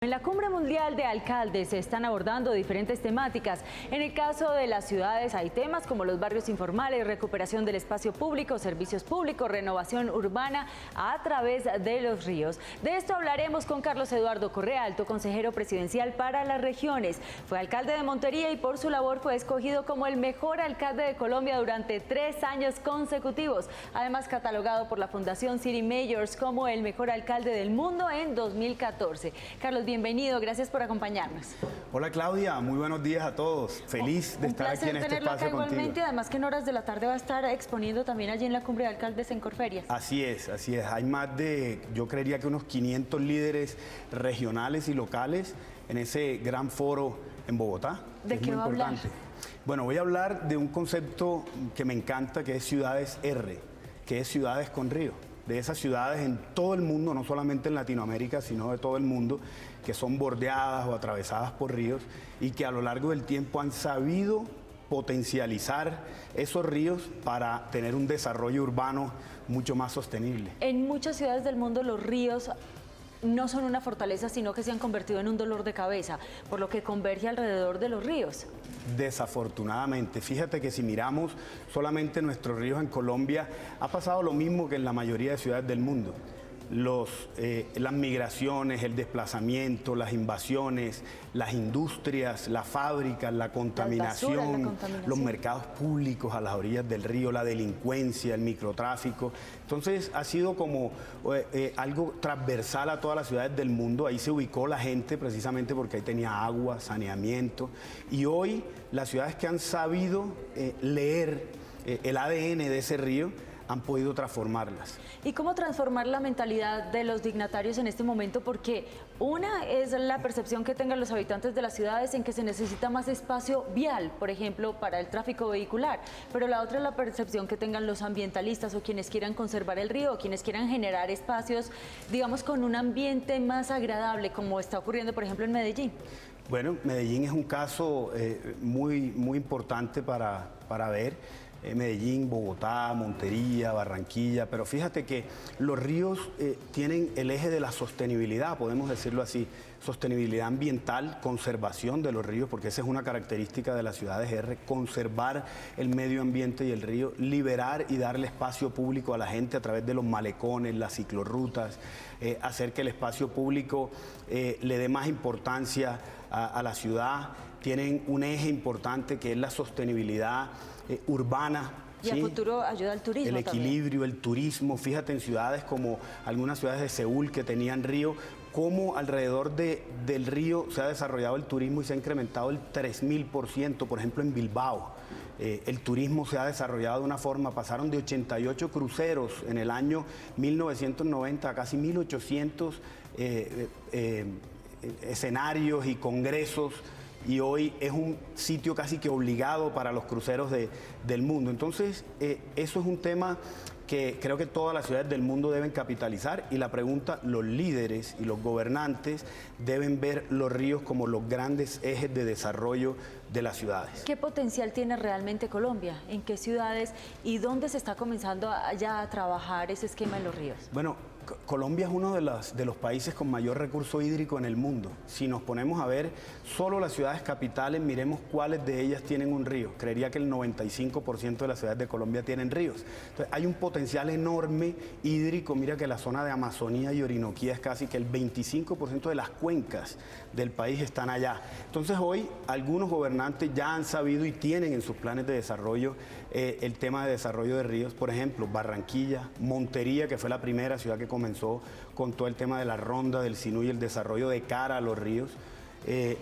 En la Cumbre Mundial de Alcaldes se están abordando diferentes temáticas. En el caso de las ciudades hay temas como los barrios informales, recuperación del espacio público, servicios públicos, renovación urbana a través de los ríos. De esto hablaremos con Carlos Eduardo Correa, alto consejero presidencial para las regiones. Fue alcalde de Montería y por su labor fue escogido como el mejor alcalde de Colombia durante 3 años consecutivos. Además, catalogado por la Fundación City Mayors como el mejor alcalde del mundo en 2014. Carlos, bienvenido, gracias por acompañarnos. Hola Claudia, muy buenos días a todos. Feliz de estar aquí en este espacio contigo. Igualmente, además que en horas de la tarde va a estar exponiendo también allí en la Cumbre de Alcaldes en Corferias. Así es, así es. Hay más de, yo creería que unos 500 líderes regionales y locales en ese gran foro en Bogotá. ¿De qué va a hablar? Bueno, voy a hablar de un concepto que me encanta, que es Ciudades R, que es ciudades con río. De esas ciudades en todo el mundo, no solamente en Latinoamérica, sino de todo el mundo, que son bordeadas o atravesadas por ríos y que a lo largo del tiempo han sabido potencializar esos ríos para tener un desarrollo urbano mucho más sostenible. En muchas ciudades del mundo los ríos no son una fortaleza, sino que se han convertido en un dolor de cabeza, por lo que converge alrededor de los ríos. Desafortunadamente, fíjate que si miramos solamente nuestros ríos en Colombia, ha pasado lo mismo que en la mayoría de ciudades del mundo. Las migraciones, el desplazamiento, las invasiones, las industrias, las fábricas, la contaminación, los mercados públicos a las orillas del río, la delincuencia, el microtráfico. Entonces ha sido como algo transversal a todas las ciudades del mundo. Ahí se ubicó la gente precisamente porque ahí tenía agua, saneamiento. Y hoy las ciudades que han sabido leer el ADN de ese río han podido transformarlas. ¿Y cómo transformar la mentalidad de los dignatarios en este momento? Porque una es la percepción que tengan los habitantes de las ciudades en que se necesita más espacio vial, por ejemplo, para el tráfico vehicular, pero la otra es la percepción que tengan los ambientalistas o quienes quieran conservar el río, o quienes quieran generar espacios, digamos, con un ambiente más agradable, como está ocurriendo, por ejemplo, en Medellín. Bueno, Medellín es un caso muy importante para ver. Medellín, Bogotá, Montería, Barranquilla, pero fíjate que los ríos tienen el eje de la sostenibilidad, podemos decirlo así, sostenibilidad ambiental, conservación de los ríos, porque esa es una característica de las ciudades R, conservar el medio ambiente y el río, liberar y darle espacio público a la gente a través de los malecones, las ciclorrutas, hacer que el espacio público le dé más importancia a la ciudad. Tienen un eje importante que es la sostenibilidad urbana. Y a futuro ayuda al turismo. El equilibrio, también. El turismo. Fíjate en ciudades como algunas ciudades de Seúl que tenían río, cómo alrededor del río se ha desarrollado el turismo y se ha incrementado el 3000%. Por ejemplo, en Bilbao, el turismo se ha desarrollado de una forma, pasaron de 88 cruceros en el año 1990 a casi 1800 escenarios y congresos, y hoy es un sitio casi que obligado para los cruceros del mundo. Entonces, eso es un tema que creo que todas las ciudades del mundo deben capitalizar, y la pregunta, los líderes y los gobernantes deben ver los ríos como los grandes ejes de desarrollo de las ciudades. ¿Qué potencial tiene realmente Colombia? ¿En qué ciudades y dónde se está comenzando ya a trabajar ese esquema de los ríos? Bueno, Colombia es uno de los países con mayor recurso hídrico en el mundo. Si nos ponemos a ver solo las ciudades capitales, miremos cuáles de ellas tienen un río. Creería que el 95% de las ciudades de Colombia tienen ríos. Entonces, hay un potencial enorme hídrico. Mira que la zona de Amazonía y Orinoquía es casi que el 25% de las cuencas del país están allá. Entonces, hoy algunos gobernantes ya han sabido y tienen en sus planes de desarrollo el tema de desarrollo de ríos. Por ejemplo, Barranquilla, Montería, que fue la primera ciudad que comenzó con todo el tema de la ronda del Sinú y el desarrollo de cara a los ríos.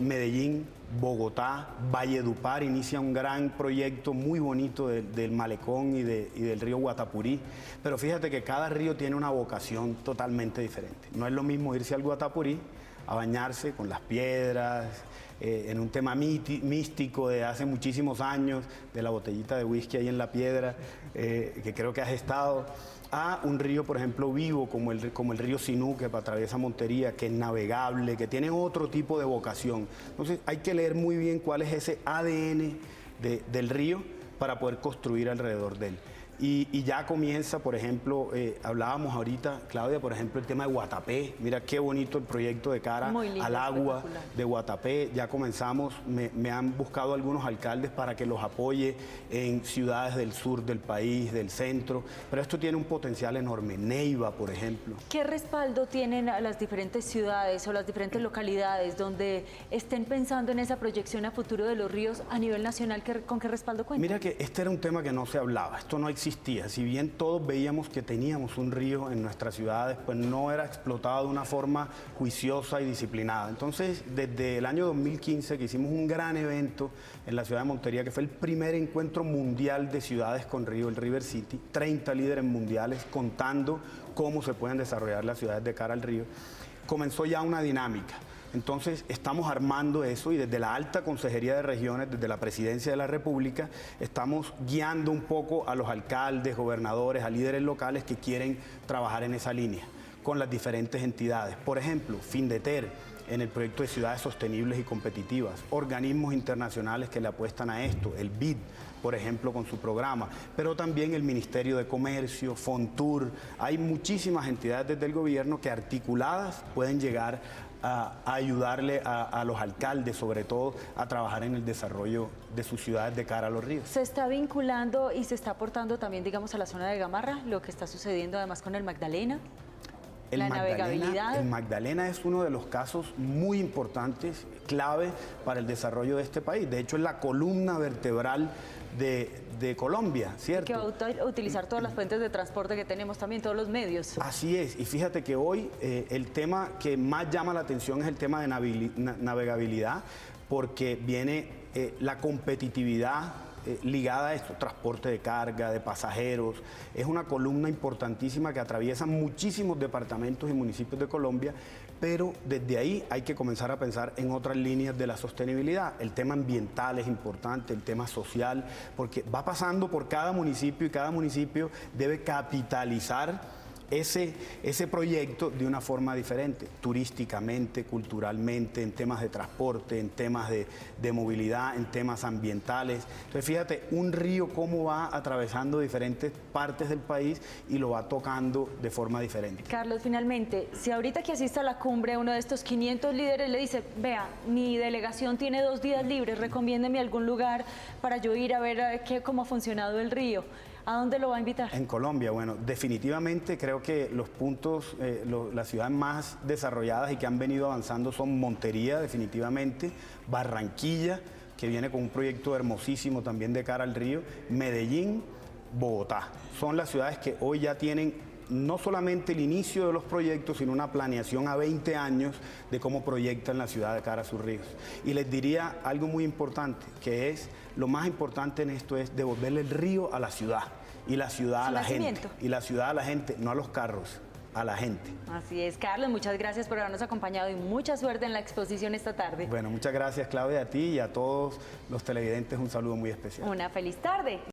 Medellín, Bogotá, Valledupar inicia un gran proyecto muy bonito del malecón y del río Guatapurí, pero fíjate que cada río tiene una vocación totalmente diferente. No es lo mismo irse al Guatapurí a bañarse con las piedras, en un tema místico de hace muchísimos años, de la botellita de whisky ahí en la piedra, que creo que has estado, a un río, por ejemplo, vivo, como el río Sinú, que atraviesa Montería, que es navegable, que tiene otro tipo de vocación. Entonces hay que leer muy bien cuál es ese ADN del río para poder construir alrededor de él. Y ya comienza, por ejemplo, hablábamos ahorita, Claudia, por ejemplo, el tema de Guatapé. Mira qué bonito el proyecto de cara lindo, al agua de Guatapé. Ya comenzamos, me han buscado algunos alcaldes para que los apoye en ciudades del sur del país, del centro, pero esto tiene un potencial enorme. Neiva, por ejemplo. ¿Qué respaldo tienen las diferentes ciudades o las diferentes localidades donde estén pensando en esa proyección a futuro de los ríos a nivel nacional? ¿Con qué respaldo cuentan? Mira que este era un tema que no se hablaba, esto no existía. Si bien todos veíamos que teníamos un río en nuestras ciudades, pues no era explotado de una forma juiciosa y disciplinada. Entonces, desde el año 2015 que hicimos un gran evento en la ciudad de Montería, que fue el primer encuentro mundial de ciudades con río, el River City, 30 líderes mundiales contando cómo se pueden desarrollar las ciudades de cara al río, comenzó ya una dinámica. Entonces estamos armando eso y desde la Alta Consejería de Regiones, desde la Presidencia de la República, estamos guiando un poco a los alcaldes, gobernadores, a líderes locales que quieren trabajar en esa línea con las diferentes entidades. Por ejemplo, Findeter, en el proyecto de ciudades sostenibles y competitivas, organismos internacionales que le apuestan a esto, el BID, por ejemplo, con su programa, pero también el Ministerio de Comercio, Fontur. Hay muchísimas entidades desde el gobierno que articuladas pueden llegar a ayudarle a los alcaldes, sobre todo, a trabajar en el desarrollo de sus ciudades de cara a los ríos. ¿Se está vinculando y se está aportando también, digamos, a la zona de Gamarra, lo que está sucediendo además con el Magdalena? La navegabilidad. El Magdalena es uno de los casos muy importantes, clave para el desarrollo de este país. De hecho, es la columna vertebral de Colombia, ¿cierto? Que va a utilizar todas las fuentes de transporte que tenemos también, todos los medios. Así es, y fíjate que hoy el tema que más llama la atención es el tema de navegabilidad, porque viene la competitividad ligada a esto, transporte de carga, de pasajeros. Es una columna importantísima que atraviesa muchísimos departamentos y municipios de Colombia, pero desde ahí hay que comenzar a pensar en otras líneas de la sostenibilidad. El tema ambiental es importante, el tema social, porque va pasando por cada municipio y cada municipio debe capitalizar ese proyecto de una forma diferente, turísticamente, culturalmente, en temas de transporte, en temas de movilidad, en temas ambientales. Entonces, fíjate, un río cómo va atravesando diferentes partes del país y lo va tocando de forma diferente. Carlos, finalmente, si ahorita que asista a la cumbre uno de estos 500 líderes le dice, vea, mi delegación tiene 2 días libres, recomiéndeme algún lugar para yo ir a ver cómo ha funcionado el río, ¿a dónde lo va a invitar? En Colombia, bueno, definitivamente creo que los puntos, las ciudades más desarrolladas y que han venido avanzando son Montería, definitivamente, Barranquilla, que viene con un proyecto hermosísimo también de cara al río, Medellín, Bogotá. Son las ciudades que hoy ya tienen no solamente el inicio de los proyectos, sino una planeación a 20 años de cómo proyectan la ciudad de cara a sus ríos. Y les diría algo muy importante, que es, lo más importante en esto es devolverle el río a la ciudad, y la ciudad a la gente, y la ciudad a la gente, no a los carros, a la gente. Así es, Carlos, muchas gracias por habernos acompañado y mucha suerte en la exposición esta tarde. Bueno, muchas gracias, Claudia, a ti y a todos los televidentes, un saludo muy especial. Una feliz tarde.